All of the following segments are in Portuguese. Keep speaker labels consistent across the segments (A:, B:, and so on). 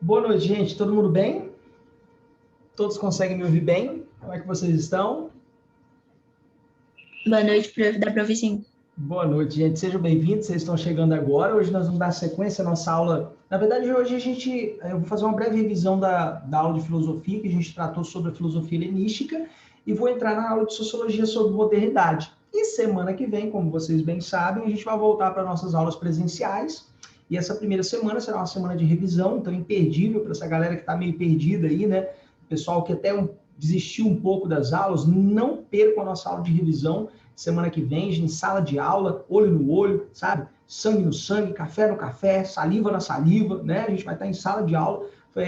A: Boa noite, gente. Todo mundo bem? Todos conseguem me ouvir bem? Como é que vocês estão?
B: Boa noite, prof. Da Prof. Sim.
A: Boa noite, gente. Sejam bem-vindos. Vocês estão chegando agora. Hoje nós vamos dar sequência à nossa aula. Na verdade, hoje eu vou fazer uma breve revisão da aula de filosofia, que a gente tratou sobre a filosofia helenística, e vou entrar na aula de sociologia sobre modernidade. E semana que vem, como vocês bem sabem, a gente vai voltar para nossas aulas presenciais. E essa primeira semana será uma semana de revisão, então imperdível para essa galera que está meio perdida aí, né? Pessoal que até desistiu um pouco das aulas, não percam a nossa aula de revisão semana que vem, em sala de aula, olho no olho, sabe? Sangue no sangue, café no café, saliva na saliva, né? A gente vai estar em sala de aula,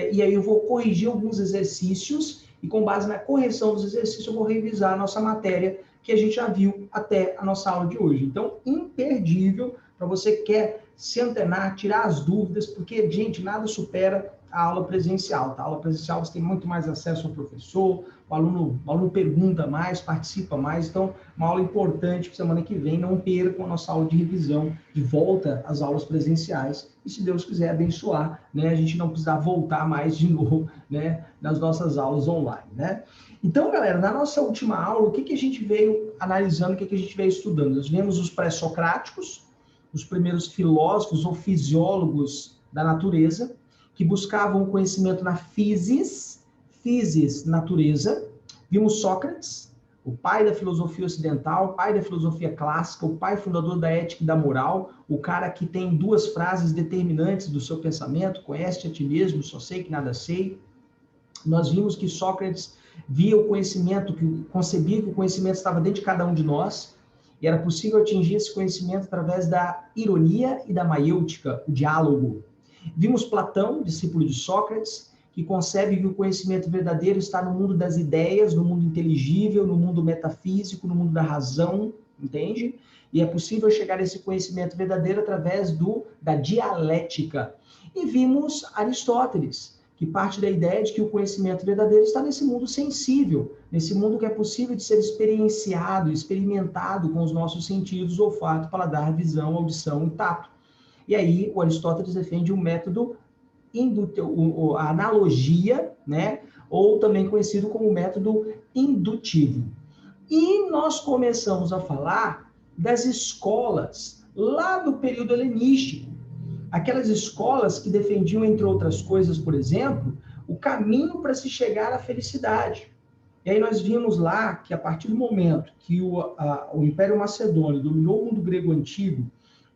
A: e aí eu vou corrigir alguns exercícios, e com base na correção dos exercícios, eu vou revisar a nossa matéria, que a gente já viu até a nossa aula de hoje. Então, imperdível, para você que quer se antenar, tirar as dúvidas, porque, gente, nada supera a aula presencial, tá? A aula presencial você tem muito mais acesso ao professor, o aluno pergunta mais, participa mais, então, uma aula importante para semana que vem, não percam a nossa aula de revisão, de volta às aulas presenciais, e se Deus quiser abençoar, né, a gente não precisar voltar mais de novo, né, nas nossas aulas online, né? Então, galera, na nossa última aula, o que a gente veio analisando, o que a gente veio estudando? Nós vemos os pré-socráticos, os primeiros filósofos ou fisiólogos da natureza, que buscavam o conhecimento na physis, natureza. Vimos Sócrates, o pai da filosofia ocidental, o pai da filosofia clássica, o pai fundador da ética e da moral, o cara que tem duas frases determinantes do seu pensamento: conhece-te a ti mesmo, só sei que nada sei. Nós vimos que Sócrates via o conhecimento, que concebia que o conhecimento estava dentro de cada um de nós, e era possível atingir esse conhecimento através da ironia e da maiêutica, o diálogo. Vimos Platão, discípulo de Sócrates, que concebe que o conhecimento verdadeiro está no mundo das ideias, no mundo inteligível, no mundo metafísico, no mundo da razão, entende? E é possível chegar a esse conhecimento verdadeiro através da dialética. E vimos Aristóteles, que parte da ideia de que o conhecimento verdadeiro está nesse mundo sensível, nesse mundo que é possível de ser experienciado, experimentado com os nossos sentidos: olfato, paladar, visão, audição e tato. E aí o Aristóteles defende um método, a analogia, né? Ou também conhecido como método indutivo. E nós começamos a falar das escolas lá do período helenístico. Aquelas escolas que defendiam, entre outras coisas, por exemplo, o caminho para se chegar à felicidade. E aí nós vimos lá que, a partir do momento que o Império Macedônio dominou o mundo grego antigo,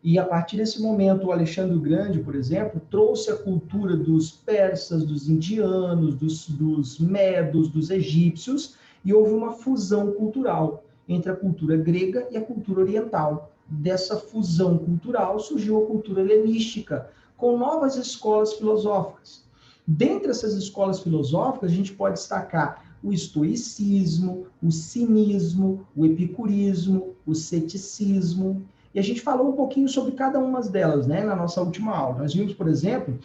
A: e a partir desse momento o Alexandre o Grande, por exemplo, trouxe a cultura dos persas, dos indianos, dos medos, dos egípcios, e houve uma fusão cultural entre a cultura grega e a cultura oriental. Dessa fusão cultural surgiu a cultura helenística, com novas escolas filosóficas. Dentre essas escolas filosóficas, a gente pode destacar o estoicismo, o cinismo, o epicurismo, o ceticismo. E a gente falou um pouquinho sobre cada uma delas, né, na nossa última aula. Nós vimos, por exemplo,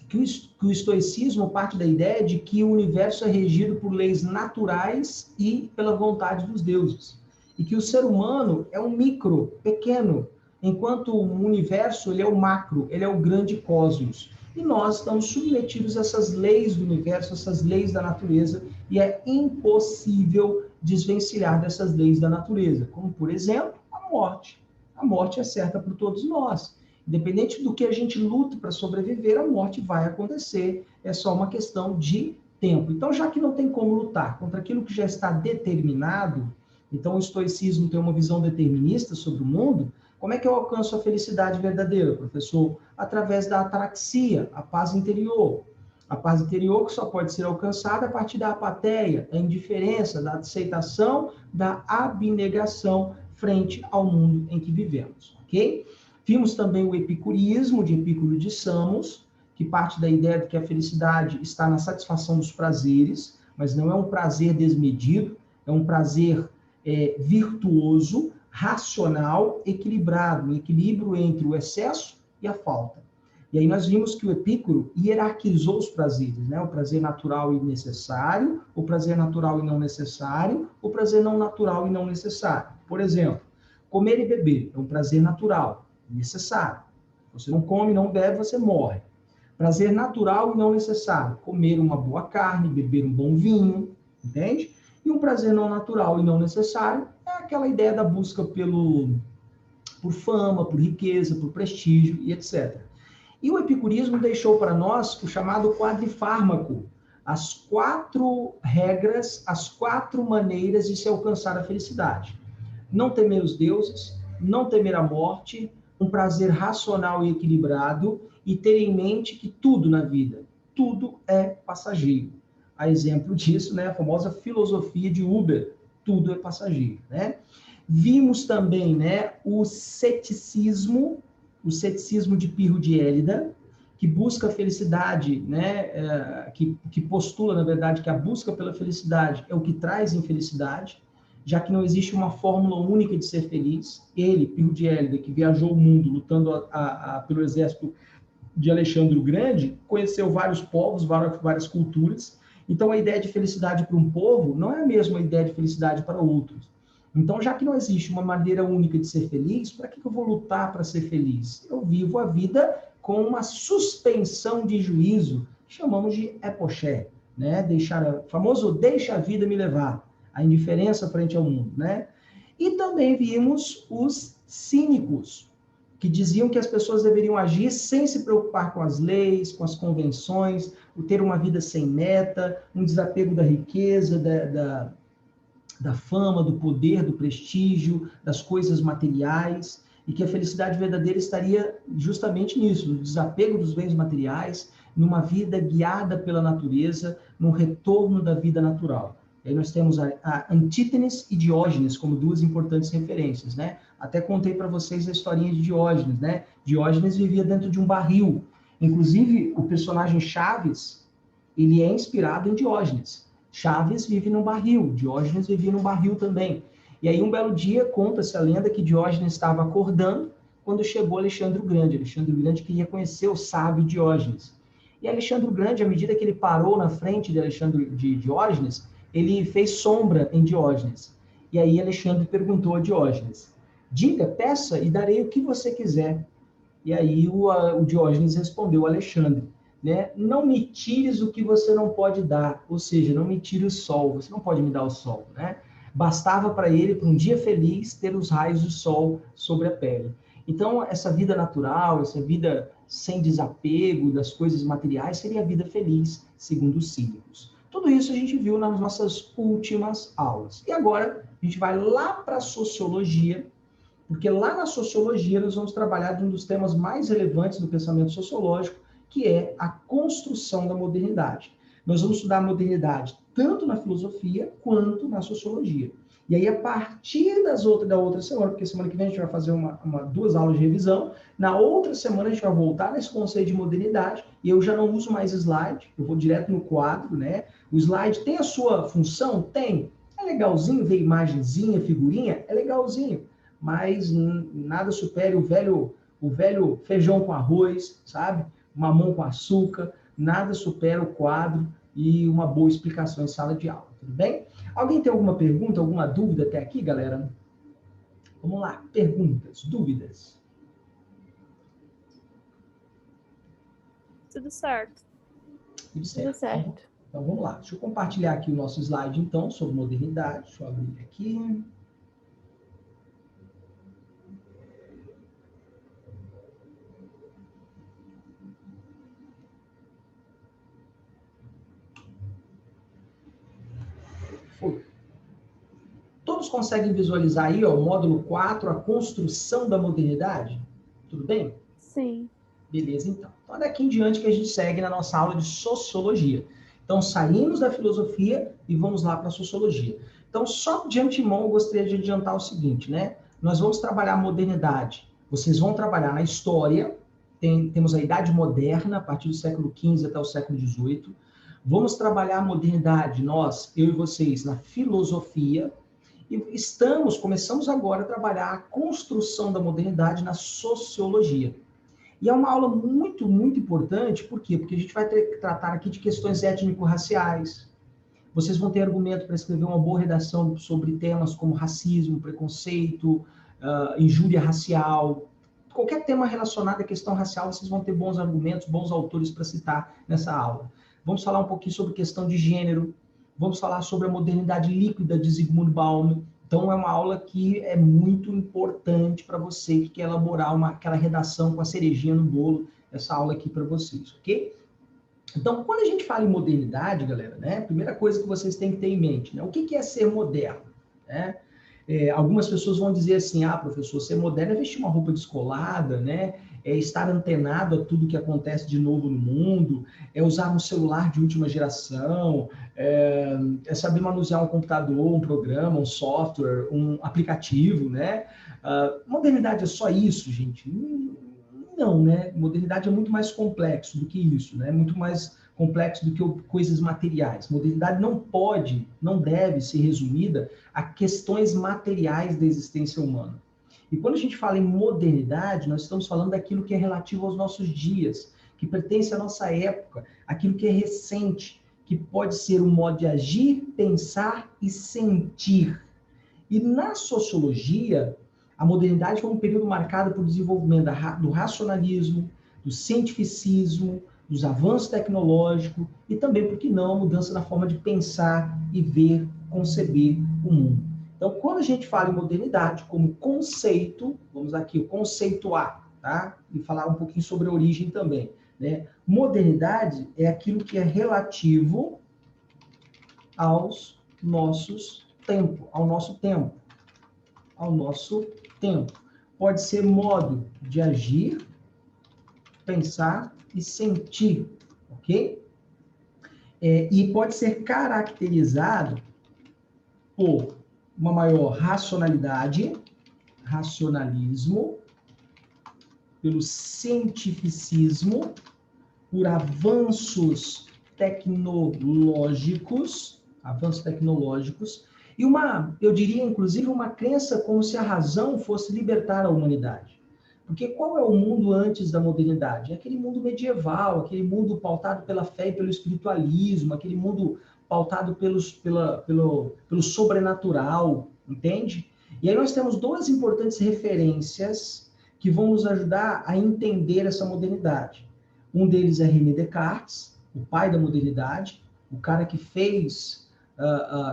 A: que o estoicismo parte da ideia de que o universo é regido por leis naturais e pela vontade dos deuses. E que o ser humano é um micro, pequeno, enquanto o universo ele é o macro, ele é o grande cosmos. E nós estamos submetidos a essas leis do universo, essas leis da natureza, e é impossível desvencilhar dessas leis da natureza, como, por exemplo, a morte. A morte é certa por todos nós. Independente do que a gente luta para sobreviver, a morte vai acontecer, é só uma questão de tempo. Então, já que não tem como lutar contra aquilo que já está determinado, então o estoicismo tem uma visão determinista sobre o mundo. Como é que eu alcanço a felicidade verdadeira, professor? Através da ataraxia, a paz interior. A paz interior que só pode ser alcançada a partir da apatia, da indiferença, da aceitação, da abnegação frente ao mundo em que vivemos, ok? Vimos também o epicurismo, de Epicuro de Samos, que parte da ideia de que a felicidade está na satisfação dos prazeres, mas não é um prazer desmedido, é um prazer virtuoso, racional, equilibrado, um equilíbrio entre o excesso e a falta. E aí nós vimos que o Epicuro hierarquizou os prazeres, né? O prazer natural e necessário, o prazer natural e não necessário, o prazer não natural e não necessário. Por exemplo, comer e beber é um prazer natural, necessário. Você não come, não bebe, você morre. Prazer natural e não necessário. Comer uma boa carne, beber um bom vinho, entende? E um prazer não natural e não necessário é aquela ideia da busca por fama, por riqueza, por prestígio e etc. E o epicurismo deixou para nós o chamado quadrifármaco, as 4 regras, as 4 maneiras de se alcançar a felicidade. Não temer os deuses, não temer a morte, um prazer racional e equilibrado e ter em mente que tudo na vida, tudo é passageiro. A exemplo disso, né, a famosa filosofia de Uber, tudo é passageiro, né? Vimos também, né, o ceticismo de Pirro de Élida, que busca a felicidade, né, que postula, na verdade, que a busca pela felicidade é o que traz infelicidade, já que não existe uma fórmula única de ser feliz. Ele, Pirro de Élida, que viajou o mundo lutando pelo exército de Alexandre o Grande, conheceu vários povos, várias culturas. Então, a ideia de felicidade para um povo não é a mesma ideia de felicidade para outros. Então, já que não existe uma maneira única de ser feliz, para que eu vou lutar para ser feliz? Eu vivo a vida com uma suspensão de juízo, chamamos de epoché, né? Famoso deixa a vida me levar, a indiferença frente ao mundo, né? E também vimos os cínicos, que diziam que as pessoas deveriam agir sem se preocupar com as leis, com as convenções, ter uma vida sem meta, um desapego da riqueza, da fama, do poder, do prestígio, das coisas materiais, e que a felicidade verdadeira estaria justamente nisso, no desapego dos bens materiais, numa vida guiada pela natureza, no retorno da vida natural. E aí nós temos a Antítenes e Diógenes como 2 importantes referências, né? Até contei para vocês a historinha de Diógenes, né? Diógenes vivia dentro de um barril. Inclusive, o personagem Chaves, ele é inspirado em Diógenes. Chaves vive num barril, Diógenes vivia num barril também. E aí, um belo dia, conta-se a lenda que Diógenes estava acordando quando chegou Alexandre o Grande. Alexandre o Grande queria conhecer o sábio Diógenes. E Alexandre o Grande, à medida que ele parou na frente de Diógenes, ele fez sombra em Diógenes. E aí Alexandre perguntou a Diógenes: diga, peça e darei o que você quiser. E aí o Diógenes respondeu a Alexandre, né? Não me tires o que você não pode dar, ou seja, não me tire o sol, você não pode me dar o sol, né? Bastava para ele, para um dia feliz, ter os raios do sol sobre a pele. Então, essa vida natural, essa vida sem desapego das coisas materiais, seria a vida feliz, segundo os cínicos. Tudo isso a gente viu nas nossas últimas aulas. E agora, a gente vai lá para a sociologia, porque lá na sociologia nós vamos trabalhar de um dos temas mais relevantes do pensamento sociológico, que é a construção da modernidade. Nós vamos estudar a modernidade tanto na filosofia quanto na sociologia. E aí, a partir da outra semana, porque semana que vem a gente vai fazer 2 aulas de revisão, na outra semana a gente vai voltar nesse conceito de modernidade, e eu já não uso mais slide, eu vou direto no quadro, né? O slide tem a sua função? Tem. É legalzinho ver imagenzinha, figurinha? É legalzinho. Mas nada supere o velho feijão com arroz, sabe? Mamão com açúcar, nada supera o quadro e uma boa explicação em sala de aula, tudo bem? Alguém tem alguma pergunta, alguma dúvida até aqui, galera? Vamos lá, perguntas, dúvidas?
B: Tudo certo.
A: Tudo certo.
B: Tudo certo.
A: Então vamos lá, deixa eu compartilhar aqui o nosso slide então, sobre modernidade, deixa eu abrir aqui. Foi. Todos conseguem visualizar aí, ó, o módulo 4, a construção da modernidade? Tudo bem?
B: Sim.
A: Beleza, então. Então, daqui em diante que a gente segue na nossa aula de sociologia. Então, saímos da filosofia e vamos lá para a sociologia. Então, só de antemão, eu gostaria de adiantar o seguinte, né? Nós vamos trabalhar a modernidade. Vocês vão trabalhar na história, temos a Idade Moderna, a partir do século XV até o século XVIII. Vamos trabalhar a modernidade, nós, eu e vocês, na filosofia. E começamos agora a trabalhar a construção da modernidade na sociologia. E é uma aula muito, muito importante, por quê? Porque a gente vai tratar aqui de questões étnico-raciais. Vocês vão ter argumento para escrever uma boa redação sobre temas como racismo, preconceito, injúria racial, qualquer tema relacionado à questão racial, vocês vão ter bons argumentos, bons autores para citar nessa aula. Vamos falar um pouquinho sobre questão de gênero, vamos falar sobre a modernidade líquida de Zygmunt Bauman. Então, é uma aula que é muito importante para você que quer elaborar aquela redação com a cerejinha no bolo, essa aula aqui para vocês, ok? Então, quando a gente fala em modernidade, galera, né, a primeira coisa que vocês têm que ter em mente, né, o que é ser moderno? Né? Algumas pessoas vão dizer assim, professor, ser moderno é vestir uma roupa descolada, né? É estar antenado a tudo que acontece de novo no mundo, é usar um celular de última geração, é saber manusear um computador, um programa, um software, um aplicativo, né? Modernidade é só isso, gente? Não, né? Modernidade é muito mais complexo do que isso, né? Muito mais complexo do que coisas materiais. Modernidade não pode, não deve ser resumida a questões materiais da existência humana. E quando a gente fala em modernidade, nós estamos falando daquilo que é relativo aos nossos dias, que pertence à nossa época, aquilo que é recente, que pode ser um modo de agir, pensar e sentir. E na sociologia, a modernidade foi um período marcado por desenvolvimento do racionalismo, do cientificismo, dos avanços tecnológicos e também, por que não, a mudança na forma de pensar e ver, conceber o mundo. Então, quando a gente fala em modernidade como conceito, vamos aqui, o conceituar, tá? E falar um pouquinho sobre a origem também, né? Modernidade é aquilo que é relativo aos nossos tempos, ao nosso tempo. Ao nosso tempo. Pode ser modo de agir, pensar e sentir, ok? E pode ser caracterizado por uma maior racionalidade, racionalismo, pelo cientificismo, por avanços tecnológicos, e eu diria, inclusive, uma crença como se a razão fosse libertar a humanidade. Porque qual é o mundo antes da modernidade? É aquele mundo medieval, aquele mundo pautado pela fé e pelo espiritualismo, aquele mundo pautado pelo sobrenatural, entende? E aí nós temos duas importantes referências que vão nos ajudar a entender essa modernidade. Um deles é René Descartes, o pai da modernidade, o cara que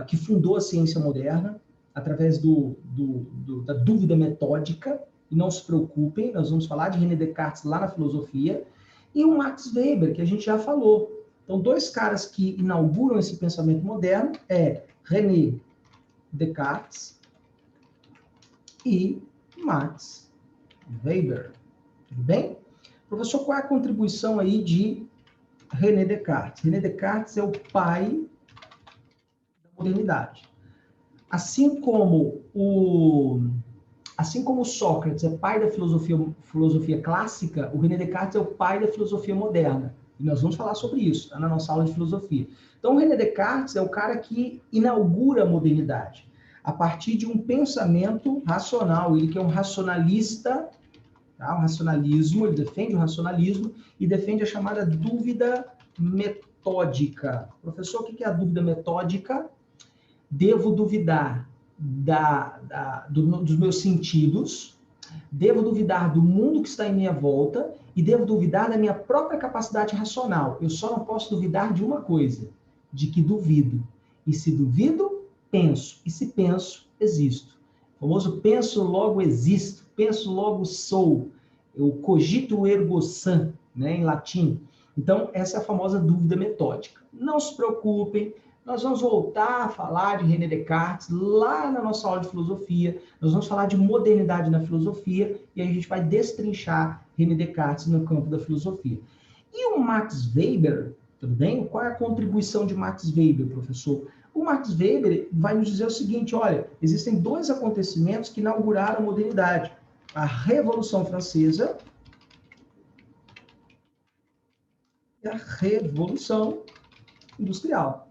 A: que fundou a ciência moderna através da dúvida metódica. E não se preocupem, nós vamos falar de René Descartes lá na filosofia, e o Max Weber, que a gente já falou. Então, dois caras que inauguram esse pensamento moderno é René Descartes e Max Weber. Tudo bem? Professor, qual é a contribuição aí de René Descartes? René Descartes é o pai da modernidade. Assim como Sócrates é pai da filosofia clássica, o René Descartes é o pai da filosofia moderna. E nós vamos falar sobre isso, tá? Na nossa aula de filosofia. Então, o René Descartes é o cara que inaugura a modernidade, a partir de um pensamento racional. Ele que é um racionalista, tá? O racionalismo, ele defende o racionalismo e defende a chamada dúvida metódica. Professor, o que é a dúvida metódica? Devo duvidar dos meus sentidos, devo duvidar do mundo que está em minha volta e devo duvidar da minha própria capacidade racional. Eu só não posso duvidar de uma coisa, de que duvido. E se duvido, penso. E se penso, existo. O famoso penso, logo existo. Penso, logo sou. Eu cogito ergo sum, né, em latim. Então, essa é a famosa dúvida metódica. Não se preocupem, nós vamos voltar a falar de René Descartes lá na nossa aula de filosofia. Nós vamos falar de modernidade na filosofia e aí a gente vai destrinchar René Descartes no campo da filosofia. E o Max Weber, tudo bem? Qual é a contribuição de Max Weber, professor? O Max Weber vai nos dizer o seguinte, olha, existem dois acontecimentos que inauguraram a modernidade. A Revolução Francesa e a Revolução Industrial.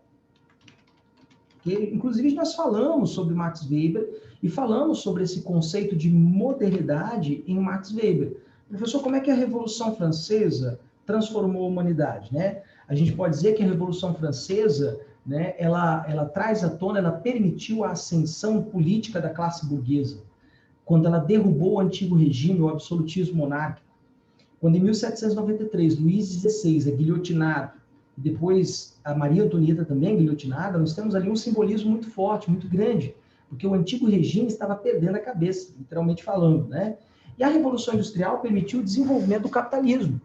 A: Inclusive, nós falamos sobre Max Weber e falamos sobre esse conceito de modernidade em Max Weber. Professor, como é que a Revolução Francesa transformou a humanidade, né? A gente pode dizer que a Revolução Francesa, né, ela traz à tona, ela permitiu a ascensão política da classe burguesa. quando ela derrubou o antigo regime, o absolutismo monárquico, quando em 1793 Luís XVI é guilhotinado, e depois a Maria Antonieta também é guilhotinada, nós temos ali um simbolismo muito forte, muito grande, porque o antigo regime estava perdendo a cabeça, literalmente falando, né? E a Revolução Industrial permitiu o desenvolvimento do capitalismo.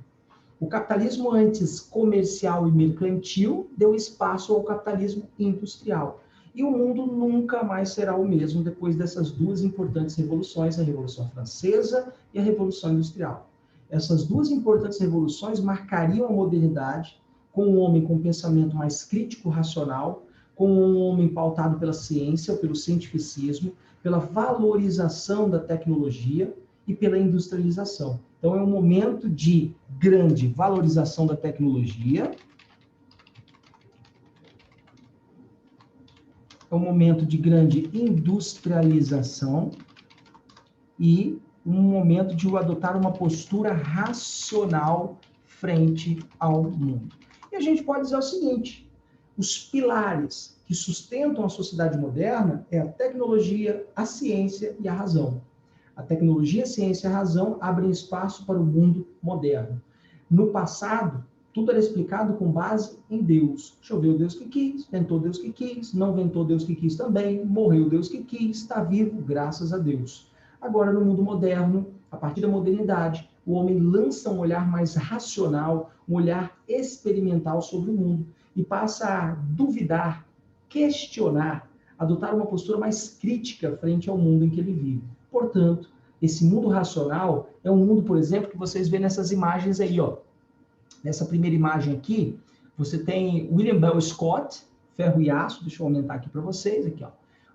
A: O capitalismo antes comercial e mercantil deu espaço ao capitalismo industrial. E o mundo nunca mais será o mesmo depois dessas duas importantes revoluções, a Revolução Francesa e a Revolução Industrial. Essas duas importantes revoluções marcariam a modernidade com um homem com um pensamento mais crítico, racional, com um homem pautado pela ciência, pelo cientificismo, pela valorização da tecnologia e pela industrialização. Então, é um momento de grande valorização da tecnologia, é um momento de grande industrialização e um momento de adotar uma postura racional frente ao mundo. E a gente pode dizer o seguinte, os pilares que sustentam a sociedade moderna é a tecnologia, a ciência e a razão. A tecnologia, a ciência e a razão abrem espaço para o mundo moderno. No passado, tudo era explicado com base em Deus. Choveu Deus que quis, ventou Deus que quis, não ventou Deus que quis também, morreu Deus que quis, está vivo, graças a Deus. Agora, no mundo moderno, a partir da modernidade, o homem lança um olhar mais racional, um olhar experimental sobre o mundo e passa a duvidar, questionar, adotar uma postura mais crítica frente ao mundo em que ele vive. Portanto, esse mundo racional é um mundo, por exemplo, que vocês veem nessas imagens aí, ó. Nessa primeira imagem aqui, você tem William Bell Scott, ferro e aço, deixa eu aumentar aqui para vocês, aqui, ó.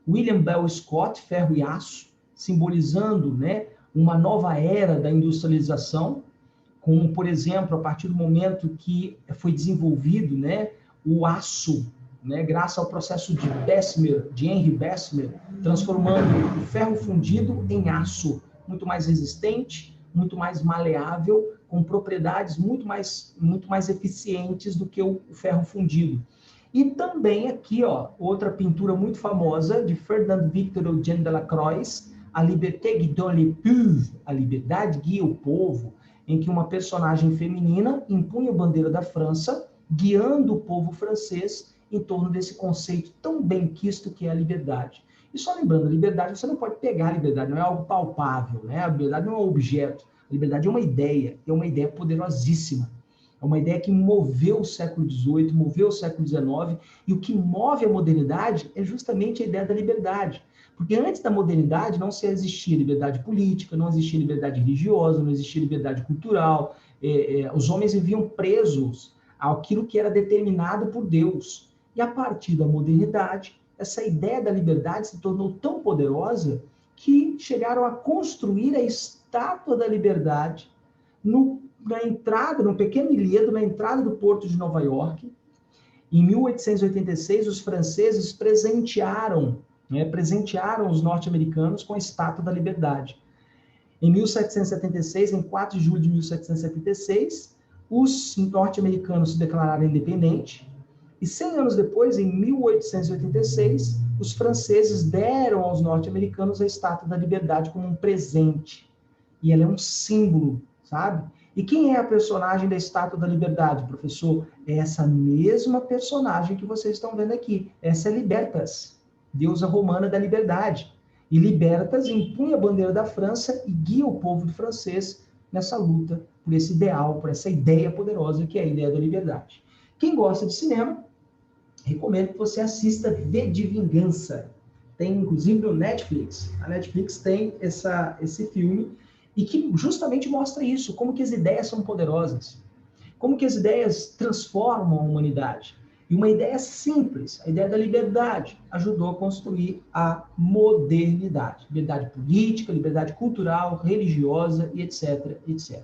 A: William Bell Scott, ferro e aço, simbolizando, né, uma nova era da industrialização, como, por exemplo, a partir do momento que foi desenvolvido, né, o aço, né, graças ao processo de Bessemer, de Henry Bessemer, transformando o ferro fundido em aço, muito mais resistente, muito mais maleável, com propriedades muito mais eficientes do que o ferro fundido. E também aqui, ó, outra pintura muito famosa de Ferdinand Victor Eugène Delacroix, A Liberté guidant le peuple, A Liberdade Guia o Povo, em que uma personagem feminina impunha a bandeira da França, guiando o povo francês em torno desse conceito tão benquisto que é a liberdade. E só lembrando, a liberdade, você não pode pegar a liberdade, não é algo palpável, né? A liberdade não é um objeto, a liberdade é uma ideia poderosíssima. É uma ideia que moveu o século XVIII, moveu o século XIX, e o que move a modernidade é justamente a ideia da liberdade. Porque antes da modernidade não se existia liberdade política, não existia liberdade religiosa, não existia liberdade cultural, os homens viviam presos àquilo que era determinado por Deus. E a partir da modernidade, essa ideia da liberdade se tornou tão poderosa que chegaram a construir a Estátua da Liberdade na entrada, no pequeno ilhédo, na entrada do porto de Nova York. Em 1886, os franceses presentearam os norte-americanos com a Estátua da Liberdade. Em 1776, em 4 de julho de 1776, os norte-americanos se declararam independentes, e 100 anos depois, em 1886, os franceses deram aos norte-americanos a Estátua da Liberdade como um presente. E ela é um símbolo, sabe? E quem é a personagem da Estátua da Liberdade, professor? É essa mesma personagem que vocês estão vendo aqui. Essa é Libertas, deusa romana da liberdade. E Libertas impunha a bandeira da França e guia o povo francês nessa luta por esse ideal, por essa ideia poderosa que é a ideia da liberdade. Quem gosta de cinema, recomendo que você assista V de Vingança. Tem, inclusive, no Netflix. A Netflix tem esse filme e que justamente mostra isso, como que as ideias são poderosas, como que as ideias transformam a humanidade. E uma ideia simples, a ideia da liberdade, ajudou a construir a modernidade. Liberdade política, liberdade cultural, religiosa e etc, etc.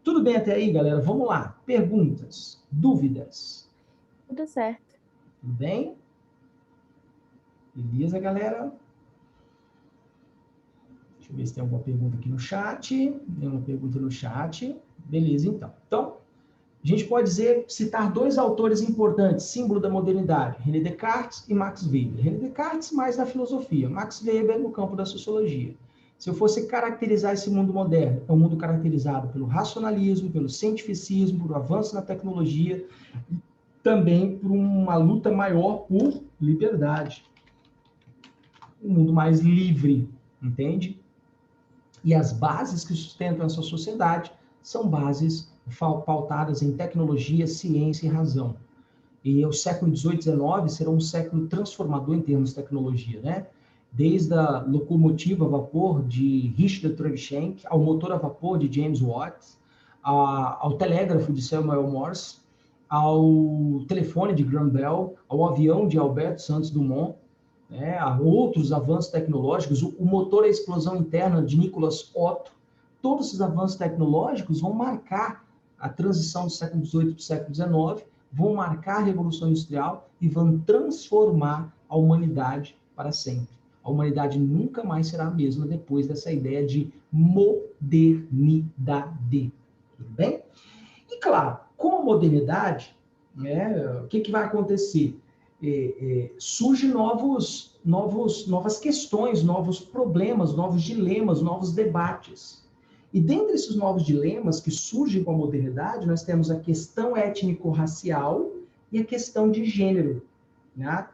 A: Tudo bem até aí, galera? Vamos lá. Perguntas, dúvidas?
B: Tudo certo.
A: Tudo bem? Beleza, galera? Deixa eu ver se tem alguma pergunta aqui no chat. Tem uma pergunta no chat. Beleza, então. Então, a gente pode citar dois autores importantes, símbolo da modernidade, René Descartes e Max Weber. René Descartes mais na filosofia, Max Weber no campo da sociologia. Se eu fosse caracterizar esse mundo moderno, é um mundo caracterizado pelo racionalismo, pelo cientificismo, pelo avanço na tecnologia, e também por uma luta maior por liberdade. Um mundo mais livre, entende? E as bases que sustentam essa sociedade são bases pautadas em tecnologia, ciência e razão. E o século XVIII e XIX será um século transformador em termos de tecnologia, né? Desde a locomotiva a vapor de Richard Trevithick, ao motor a vapor de James Watt, ao telégrafo de Samuel Morse, ao telefone de Graham Bell, ao avião de Alberto Santos Dumont, né, a outros avanços tecnológicos, o motor à explosão interna de Nicholas Otto. Todos esses avanços tecnológicos vão marcar a transição do século XVIII para o século XIX, vão marcar a Revolução Industrial e vão transformar a humanidade para sempre. A humanidade nunca mais será a mesma depois dessa ideia de modernidade. Tudo bem? E claro, com a modernidade, né, o que vai acontecer? Surgem novas questões, novos problemas, novos dilemas, novos debates. E dentre esses novos dilemas que surgem com a modernidade, nós temos a questão étnico-racial e a questão de gênero, né?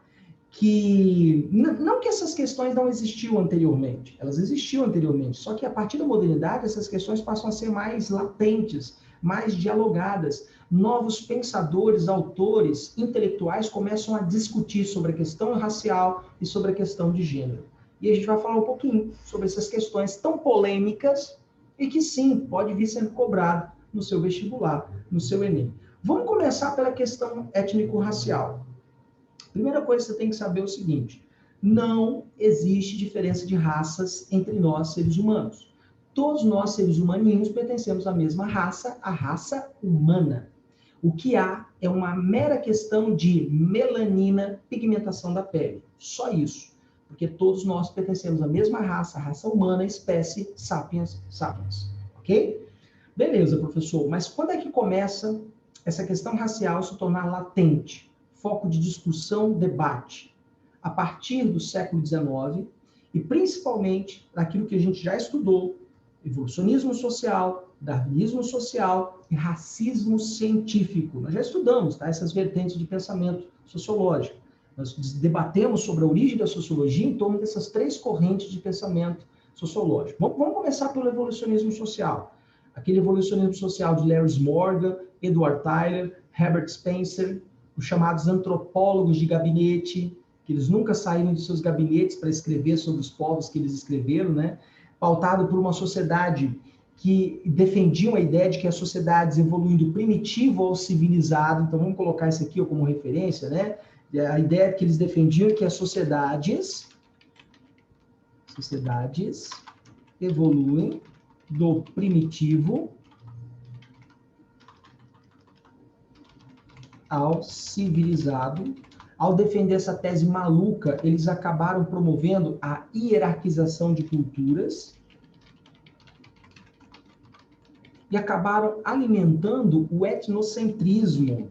A: Que não que essas questões não existiam anteriormente, elas existiam anteriormente, só que a partir da modernidade essas questões passam a ser mais latentes, mais dialogadas. Novos pensadores, autores, intelectuais começam a discutir sobre a questão racial e sobre a questão de gênero. E a gente vai falar um pouquinho sobre essas questões tão polêmicas e que sim, pode vir sendo cobrado no seu vestibular, no seu Enem. Vamos começar pela questão étnico-racial. Primeira coisa que você tem que saber é o seguinte: não existe diferença de raças entre nós, seres humanos. Todos nós, seres humaninhos, pertencemos à mesma raça, a raça humana. O que há é uma mera questão de melanina, pigmentação da pele. Só isso. Porque todos nós pertencemos à mesma raça, a raça humana, espécie sapiens sapiens. Ok? Beleza, professor. Mas quando é que começa essa questão racial se tornar latente? Foco de discussão, debate. A partir do século XIX, e principalmente naquilo que a gente já estudou, evolucionismo social, darwinismo social e racismo científico. Nós já estudamos, tá, essas vertentes de pensamento sociológico. Nós debatemos sobre a origem da sociologia em torno dessas três correntes de pensamento sociológico. Vamos começar pelo evolucionismo social. Aquele evolucionismo social de Larry Morgan, Edward Tyler, Herbert Spencer, os chamados antropólogos de gabinete, que eles nunca saíram de seus gabinetes para escrever sobre os povos que eles escreveram, né? Pautado por uma sociedade que defendiam a ideia de que as sociedades evoluem do primitivo ao civilizado. Então, vamos colocar isso aqui como referência, né? A ideia que eles defendiam é que as sociedades evoluem do primitivo ao civilizado. Ao defender essa tese maluca, eles acabaram promovendo a hierarquização de culturas e acabaram alimentando o etnocentrismo,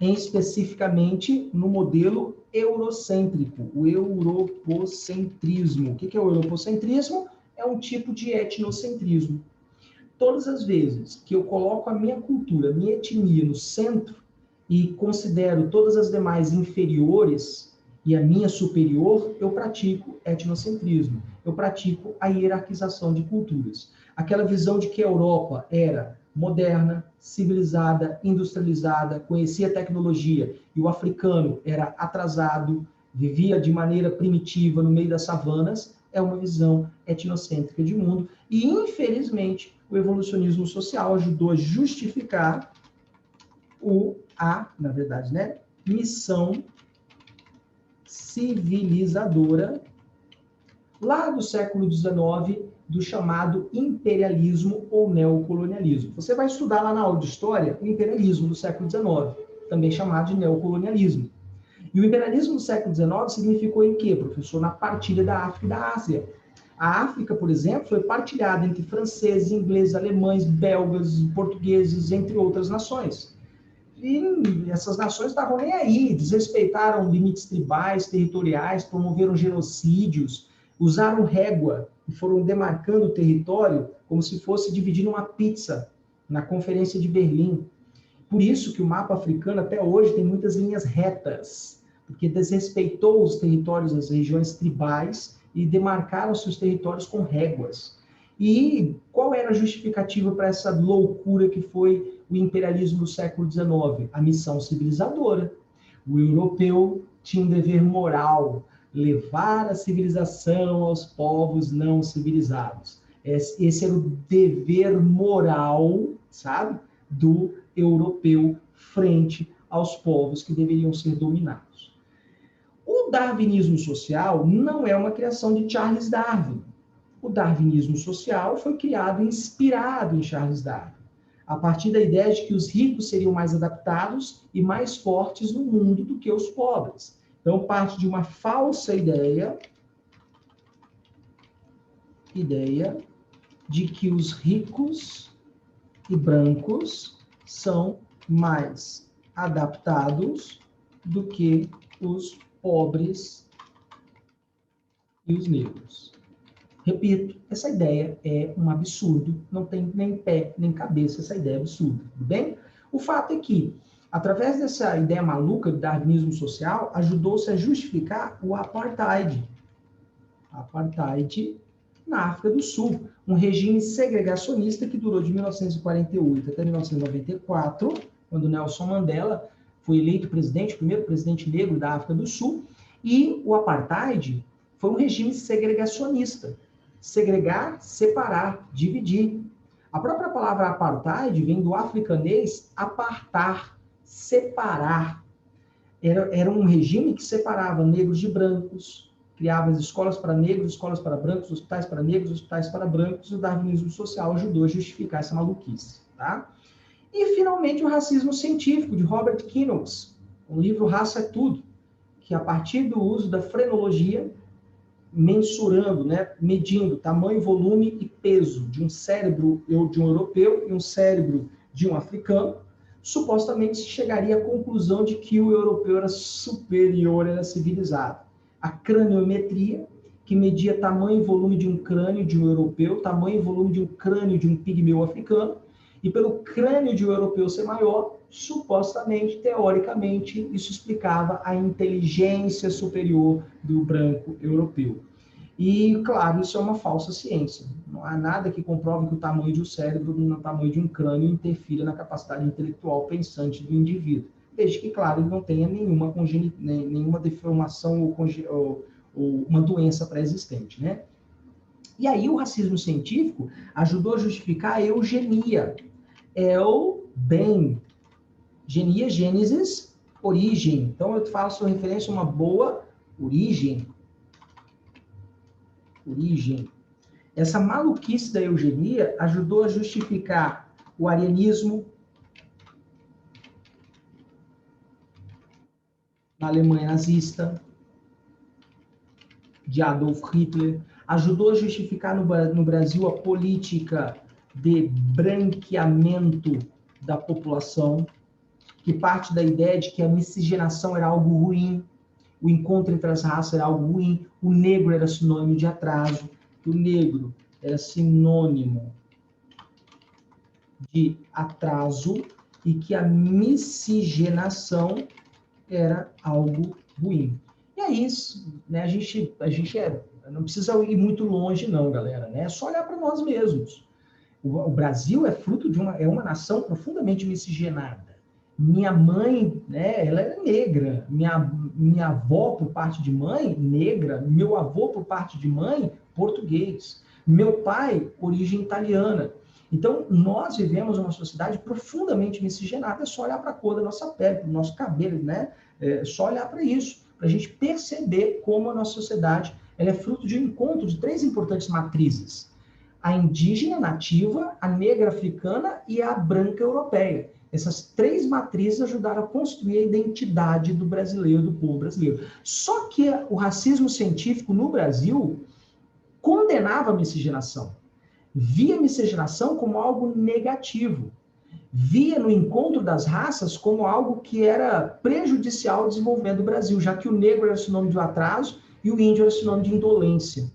A: especificamente no modelo eurocêntrico, o europocentrismo. O que é o europocentrismo? É um tipo de etnocentrismo. Todas as vezes que eu coloco a minha cultura, a minha etnia no centro, e considero todas as demais inferiores e a minha superior, eu pratico etnocentrismo. Eu pratico a hierarquização de culturas. Aquela visão de que a Europa era moderna, civilizada, industrializada, conhecia tecnologia, e o africano era atrasado, vivia de maneira primitiva no meio das savanas, é uma visão etnocêntrica de mundo. E, infelizmente, o evolucionismo social ajudou a justificar na verdade, né, missão civilizadora lá do século XIX, do chamado imperialismo ou neocolonialismo. Você vai estudar lá na aula de história o imperialismo do século XIX, também chamado de neocolonialismo. E o imperialismo do século XIX significou em quê, professor? Na partilha da África e da Ásia. A África, por exemplo, foi partilhada entre franceses, ingleses, alemães, belgas, portugueses, entre outras nações. E essas nações estavam nem aí, desrespeitaram limites tribais, territoriais, promoveram genocídios, usaram régua e foram demarcando o território como se fosse dividindo uma pizza na Conferência de Berlim. Por isso que o mapa africano até hoje tem muitas linhas retas, porque desrespeitou os territórios, as regiões tribais, e demarcaram seus territórios com réguas. E qual era a justificativa para essa loucura que foi o imperialismo do século XIX? A missão civilizadora. O europeu tinha um dever moral, levar a civilização aos povos não civilizados. Esse era o dever moral, sabe, do europeu frente aos povos que deveriam ser dominados. O darwinismo social não é uma criação de Charles Darwin. O darwinismo social foi criado inspirado em Charles Darwin, a partir da ideia de que os ricos seriam mais adaptados e mais fortes no mundo do que os pobres. Então, parte de uma falsa ideia de que os ricos e brancos são mais adaptados do que os pobres e os negros. Repito, essa ideia é um absurdo, não tem nem pé nem cabeça, essa ideia é absurda, tudo bem? O fato é que, através dessa ideia maluca do darwinismo social, ajudou-se a justificar o apartheid. Apartheid na África do Sul, um regime segregacionista que durou de 1948 até 1994, quando Nelson Mandela foi eleito presidente, o primeiro presidente negro da África do Sul, e o apartheid foi um regime segregacionista. Segregar, separar, dividir. A própria palavra apartheid vem do africanês apartar, separar. Era um regime que separava negros de brancos, criava as escolas para negros, escolas para brancos, hospitais para negros, hospitais para brancos, e o darwinismo social ajudou a justificar essa maluquice, tá? E, finalmente, o racismo científico, de Robert Knox, o livro Raça é Tudo, que, a partir do uso da frenologia, mensurando, né, medindo tamanho, volume e peso de um cérebro de um europeu e um cérebro de um africano, supostamente se chegaria à conclusão de que o europeu era superior, era civilizado. A craniometria, que media tamanho e volume de um crânio de um europeu, tamanho e volume de um crânio de um pigmeu africano, e pelo crânio de um europeu ser maior, supostamente, teoricamente, isso explicava a inteligência superior do branco europeu. E, claro, isso é uma falsa ciência. Não há nada que comprove que o tamanho de um cérebro, no tamanho de um crânio, interfira na capacidade intelectual pensante do indivíduo. Desde que, claro, ele não tenha nenhuma deformação ou uma doença pré-existente, né? E aí o racismo científico ajudou a justificar a eugenia. Genia, gênesis, origem. Então, eu faço referência a uma boa origem. Essa maluquice da eugenia ajudou a justificar o arianismo na Alemanha nazista, de Adolf Hitler, ajudou a justificar no Brasil a política de branqueamento da população, que parte da ideia de que a miscigenação era algo ruim, o encontro entre as raças era algo ruim, o negro era sinônimo de atraso, que o negro era sinônimo de atraso e que a miscigenação era algo ruim. E é isso, né? A gente não precisa ir muito longe não, galera, né? É só olhar para nós mesmos. O Brasil é fruto de uma nação profundamente miscigenada. Minha mãe, né, ela era negra. Minha avó, por parte de mãe, negra. Meu avô, por parte de mãe, português. Meu pai, origem italiana. Então, nós vivemos uma sociedade profundamente miscigenada. É só olhar para a cor da nossa pele, para o nosso cabelo, né? É só olhar para isso, para a gente perceber como a nossa sociedade ela é fruto de um encontro de 3 importantes matrizes. A indígena nativa, a negra africana e a branca europeia. Essas 3 matrizes ajudaram a construir a identidade do brasileiro, do povo brasileiro. Só que o racismo científico no Brasil condenava a miscigenação. Via a miscigenação como algo negativo. Via no encontro das raças como algo que era prejudicial ao desenvolvimento do Brasil, já que o negro era sinônimo de atraso e o índio era sinônimo de indolência.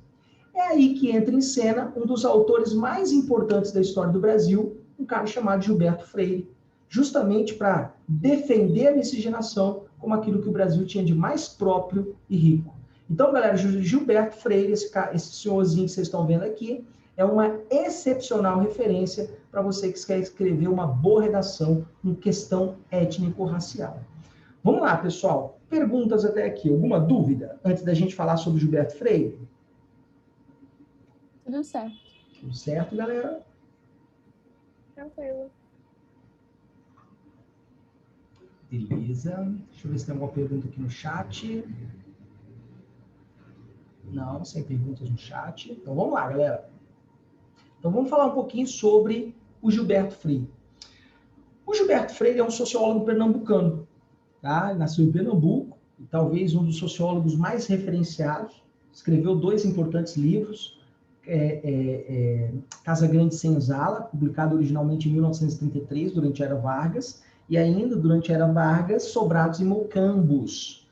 A: É aí que entra em cena um dos autores mais importantes da história do Brasil, um cara chamado Gilberto Freire, justamente para defender a miscigenação como aquilo que o Brasil tinha de mais próprio e rico. Então, galera, Gilberto Freire, esse senhorzinho que vocês estão vendo aqui, é uma excepcional referência para você que quer escrever uma boa redação em questão étnico-racial. Vamos lá, pessoal. Perguntas até aqui. Alguma dúvida antes da gente falar sobre Gilberto Freire?
B: Tudo certo.
A: Tudo certo, galera?
B: Tranquilo.
A: Beleza. Deixa eu ver se tem alguma pergunta aqui no chat. Não, sem perguntas no chat. Então vamos lá, galera. Então vamos falar um pouquinho sobre o Gilberto Freire. O Gilberto Freire é um sociólogo pernambucano. Tá? Ele nasceu em Pernambuco, e talvez um dos sociólogos mais referenciados. Escreveu 2 importantes livros. Casa Grande Senzala, publicado originalmente em 1933, durante a Era Vargas, e ainda durante a Era Vargas, Sobrados e Mocambos.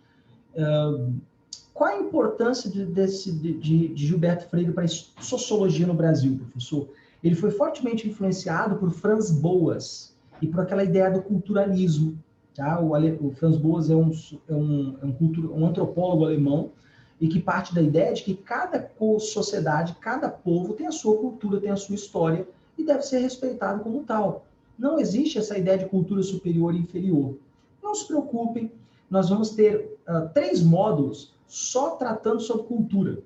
A: Qual a importância de Gilberto Freire para a sociologia no Brasil, professor? Ele foi fortemente influenciado por Franz Boas e por aquela ideia do culturalismo. Tá? O Franz Boas é um antropólogo alemão e que parte da ideia de que cada sociedade, cada povo tem a sua cultura, tem a sua história e deve ser respeitado como tal. Não existe essa ideia de cultura superior e inferior. Não se preocupem, nós vamos ter 3 módulos só tratando sobre cultura.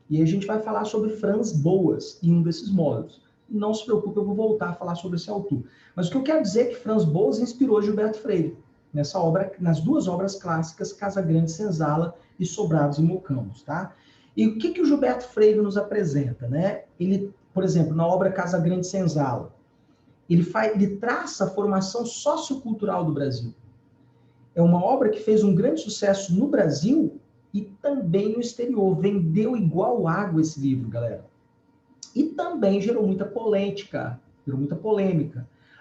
A: E aí a gente vai falar sobre Franz Boas em um desses módulos. Não se preocupe, eu vou voltar a falar sobre esse autor. Mas o que eu quero dizer é que Franz Boas inspirou Gilberto Freire nessa obra, nas 2 obras clássicas, Casa Grande Senzala e Sobrados e Mocambos, tá? E o que o Gilberto Freire nos apresenta, né? Ele, por exemplo, na obra Casa Grande Senzala, ele traça a formação sociocultural do Brasil. É uma obra que fez um grande sucesso no Brasil e também no exterior. Vendeu igual água esse livro, galera. E também gerou muita polêmica.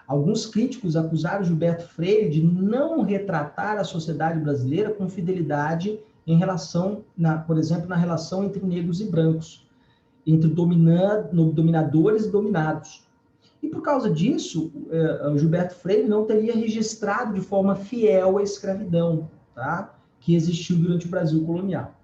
A: Alguns críticos acusaram Gilberto Freire de não retratar a sociedade brasileira com fidelidade em relação, por exemplo, na relação entre negros e brancos, entre dominadores e dominados. E por causa disso, Gilberto Freire não teria registrado de forma fiel a escravidão, tá? Que existiu durante o Brasil colonial.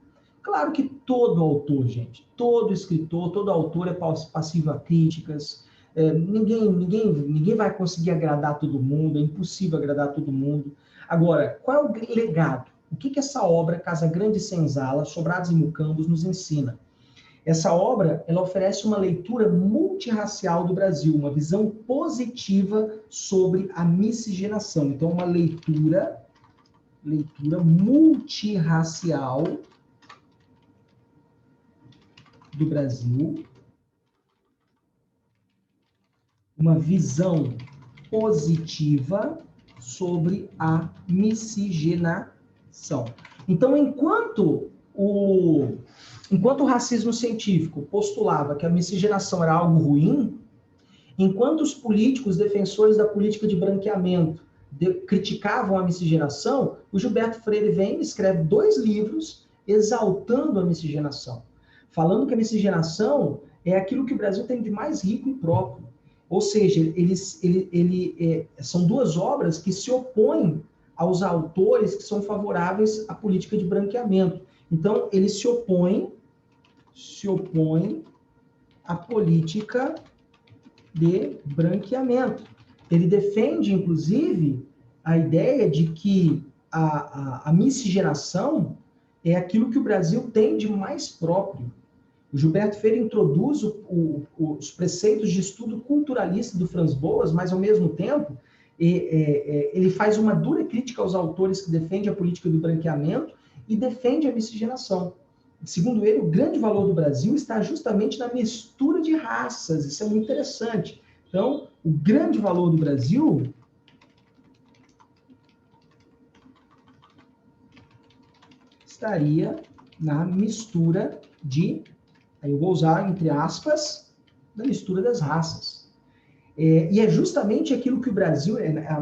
A: Claro que todo autor, gente, todo escritor, todo autor é passivo a críticas. Ninguém vai conseguir agradar todo mundo, é impossível agradar todo mundo. Agora, qual é o legado? O que essa obra, Casa Grande Senzala, Sobrados e Mocambos, nos ensina? Essa obra, ela oferece uma leitura multirracial do Brasil, uma visão positiva sobre a miscigenação. Então, uma leitura multirracial do Brasil, uma visão positiva sobre a miscigenação. Então, enquanto o racismo científico postulava que a miscigenação era algo ruim, enquanto os políticos defensores da política de branqueamento criticavam a miscigenação, o Gilberto Freire vem e escreve 2 livros exaltando a miscigenação, falando que a miscigenação é aquilo que o Brasil tem de mais rico e próprio. Ou seja, são 2 obras que se opõem aos autores que são favoráveis à política de branqueamento. Então, ele se opõe à política de branqueamento. Ele defende, inclusive, a ideia de que a miscigenação é aquilo que o Brasil tem de mais próprio. O Gilberto Freire introduz os preceitos de estudo culturalista do Franz Boas, mas, ao mesmo tempo, ele faz uma dura crítica aos autores que defendem a política do branqueamento e defende a miscigenação. Segundo ele, o grande valor do Brasil está justamente na mistura de raças. Isso é muito interessante. Então, o grande valor do Brasil estaria na mistura de, aí eu vou usar entre aspas, da mistura das raças. E é justamente aquilo que o Brasil,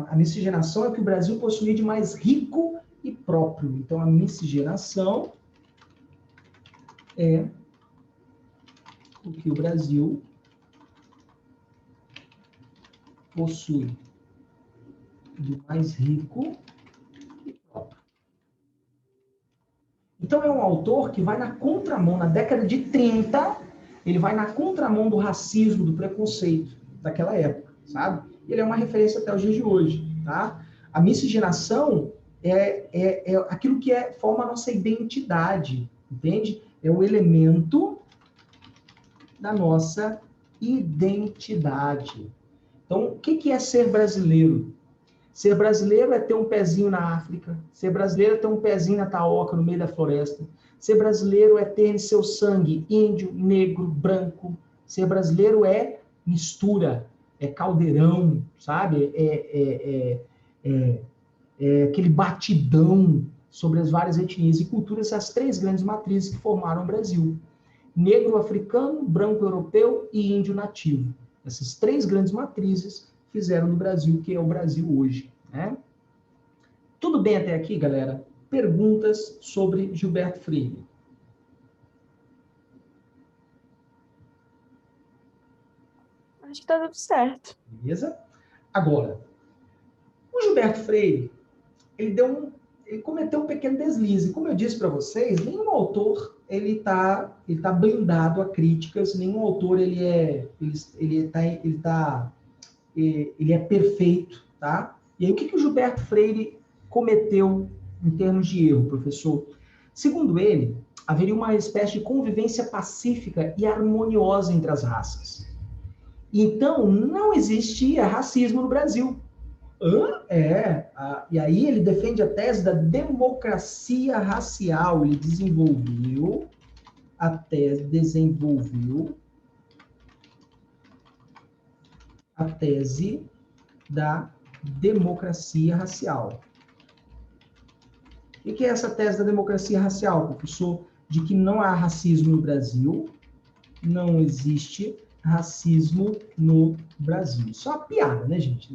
A: a miscigenação é o que o Brasil possuía de mais rico e próprio. Então, a miscigenação é o que o Brasil possui do mais rico e próprio. Então, é um autor que vai na contramão, na década de 30, ele vai na contramão do racismo, do preconceito daquela época, sabe? Ele é uma referência até os dias de hoje, tá? A miscigenação é aquilo que forma a nossa identidade, entende? É o elemento da nossa identidade. Então, o que é ser brasileiro? Ser brasileiro é ter um pezinho na África. Ser brasileiro é ter um pezinho na Taoca, no meio da floresta. Ser brasileiro é ter em seu sangue índio, negro, branco. Ser brasileiro é mistura, é caldeirão, sabe? É aquele batidão sobre as várias etnias e culturas, as três grandes matrizes que formaram o Brasil. Negro africano, branco europeu e índio nativo. Essas três grandes matrizes fizeram do Brasil que é o Brasil hoje, né? Tudo bem até aqui, galera? Perguntas sobre Gilberto Freire?
B: Acho que tá tudo certo.
A: Beleza? Agora, o Gilberto Freire, ele cometeu um pequeno deslize. Como eu disse para vocês, nenhum autor ele tá blindado a críticas, nenhum autor ele é perfeito, tá? E aí, o que o Gilberto Freire cometeu em termos de erro, professor? Segundo ele, haveria uma espécie de convivência pacífica e harmoniosa entre as raças. Então, não existia racismo no Brasil. E aí ele defende a tese da democracia racial. Ele desenvolveu a tese da democracia racial. O que é essa tese da democracia racial, professor? De que não há racismo no Brasil, não existe racismo no Brasil. Isso é uma piada, né, gente?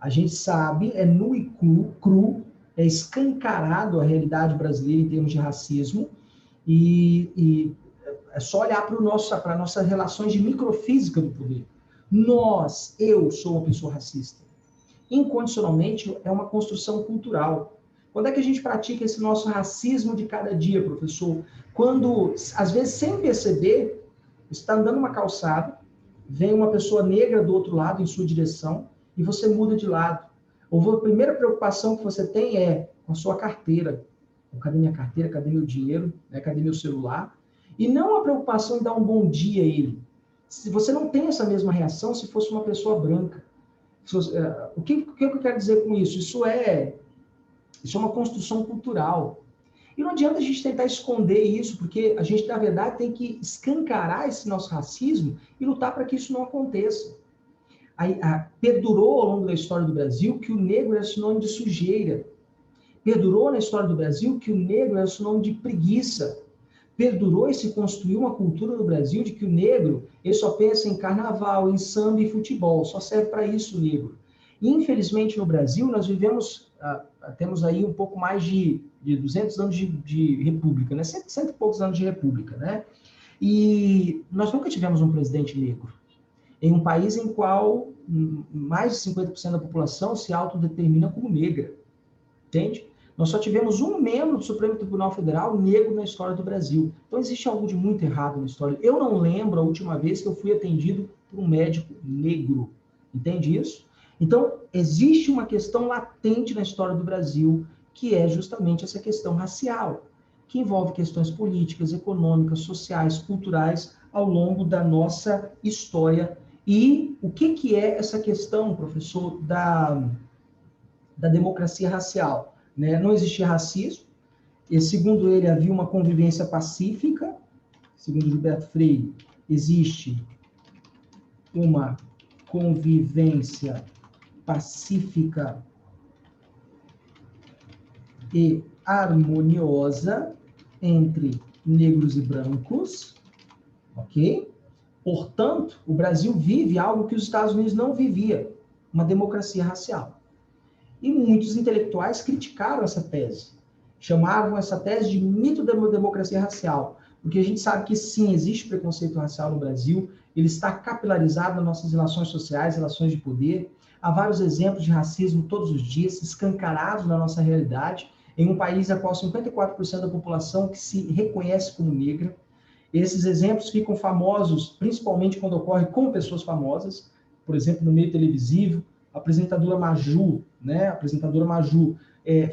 A: A gente sabe, é nu e cru, é escancarado a realidade brasileira em termos de racismo, e é só olhar para nossas relações de microfísica do poder. Eu sou uma pessoa racista. Incondicionalmente, é uma construção cultural. Quando é que a gente pratica esse nosso racismo de cada dia, professor? Quando, às vezes, sem perceber, você está andando uma calçada, vem uma pessoa negra do outro lado, em sua direção, e você muda de lado. Ou a primeira preocupação que você tem é com a sua carteira. Cadê minha carteira? Cadê meu dinheiro? Cadê meu celular? E não a preocupação em dar um bom dia a ele. Se você não tem essa mesma reação se fosse uma pessoa branca. O que eu quero dizer com isso? Isso é uma construção cultural. E não adianta a gente tentar esconder isso, porque a gente, na verdade, tem que escancarar esse nosso racismo e lutar para que isso não aconteça. Perdurou ao longo da história do Brasil que o negro é sinônimo de sujeira. Perdurou na história do Brasil que o negro é sinônimo de preguiça. Perdurou e se construiu uma cultura no Brasil de que o negro ele só pensa em carnaval, em samba e futebol. Só serve para isso o negro. E, infelizmente, no Brasil, nós temos aí um pouco mais de 200 anos de república, né? Cento e poucos anos de república, né? E nós nunca tivemos um presidente negro. Em um país em qual mais de 50% da população se autodetermina como negra. Entende? Nós só tivemos um membro do Supremo Tribunal Federal negro na história do Brasil. Então, existe algo de muito errado na história. Eu não lembro a última vez que eu fui atendido por um médico negro. Entende isso? Então, existe uma questão latente na história do Brasil, que é justamente essa questão racial, que envolve questões políticas, econômicas, sociais, culturais, ao longo da nossa história. E o que é essa questão, professor, da democracia racial? Né? Não existia racismo, e, segundo ele, havia uma convivência pacífica. Segundo Gilberto Freire, existe uma convivência pacífica e harmoniosa entre negros e brancos, ok? Portanto, o Brasil vive algo que os Estados Unidos não vivia, uma democracia racial. E muitos intelectuais criticaram essa tese, chamavam essa tese de mito da democracia racial, porque a gente sabe que sim, existe preconceito racial no Brasil, ele está capilarizado nas nossas relações sociais, relações de poder. Há vários exemplos de racismo todos os dias, escancarados na nossa realidade, em um país a qual 54% da população que se reconhece como negra. Esses exemplos ficam famosos, principalmente quando ocorre com pessoas famosas, por exemplo, no meio televisivo. A apresentadora Maju, né? A apresentadora Maju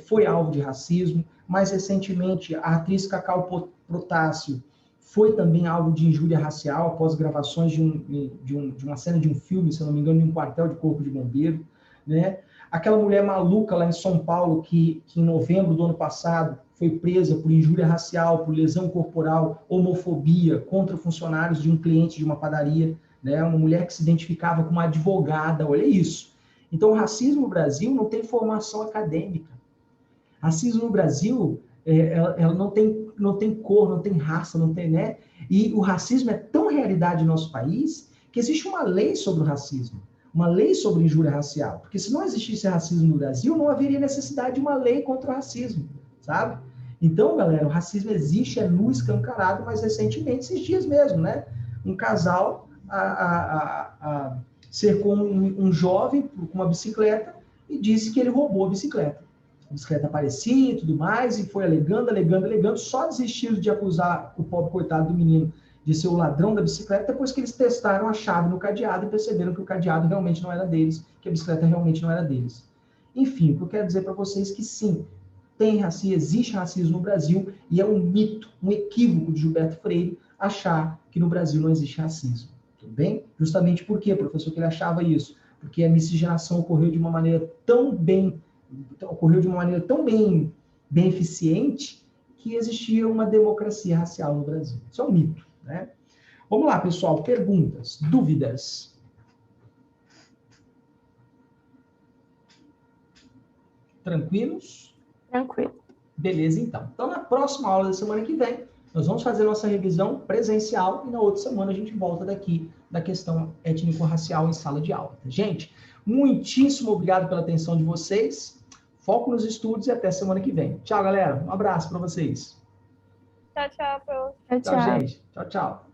A: foi alvo de racismo. Mais recentemente, a atriz Cacau Protásio foi também alvo de injúria racial após gravações de uma cena de um filme, se eu não me engano, de um quartel de corpo de bombeiro, né? Aquela mulher maluca lá em São Paulo, que em novembro do ano passado foi presa por injúria racial, por lesão corporal, homofobia contra funcionários de um cliente de uma padaria, né? Uma mulher que se identificava como advogada, olha isso. Então, o racismo no Brasil não tem formação acadêmica. Racismo no Brasil, ela não tem cor, não tem raça, não tem, né? E o racismo é tão realidade no nosso país que existe uma lei sobre o racismo, uma lei sobre injúria racial. Porque se não existisse racismo no Brasil, não haveria necessidade de uma lei contra o racismo, sabe? Então, galera, o racismo existe, é nu, escancarado, mas recentemente, esses dias mesmo, né? Um casal cercou um jovem com uma bicicleta e disse que ele roubou a bicicleta. A bicicleta aparecia e tudo mais, e foi alegando, só desistiram de acusar o pobre coitado do menino de ser o ladrão da bicicleta, depois que eles testaram a chave no cadeado e perceberam que o cadeado realmente não era deles, que a bicicleta realmente não era deles. Enfim, o que eu quero dizer para vocês é que sim, tem racismo, existe racismo no Brasil, e é um mito, um equívoco de Gilberto Freire achar que no Brasil não existe racismo. Tudo bem? Justamente por quê, professor, que ele achava isso? Porque a miscigenação ocorreu de uma maneira tão bem eficiente que existia uma democracia racial no Brasil. Isso é um mito, né? Vamos lá, pessoal. Perguntas, dúvidas? Tranquilos?
B: Tranquilo.
A: Beleza, então. Então, na próxima aula da semana que vem, nós vamos fazer nossa revisão presencial e na outra semana a gente volta daqui da questão étnico-racial em sala de aula. Gente, muitíssimo obrigado pela atenção de vocês. Foco nos estudos e até semana que vem. Tchau, galera. Um abraço para vocês.
B: Tchau, tchau,
A: Tchau, gente. Tchau, tchau.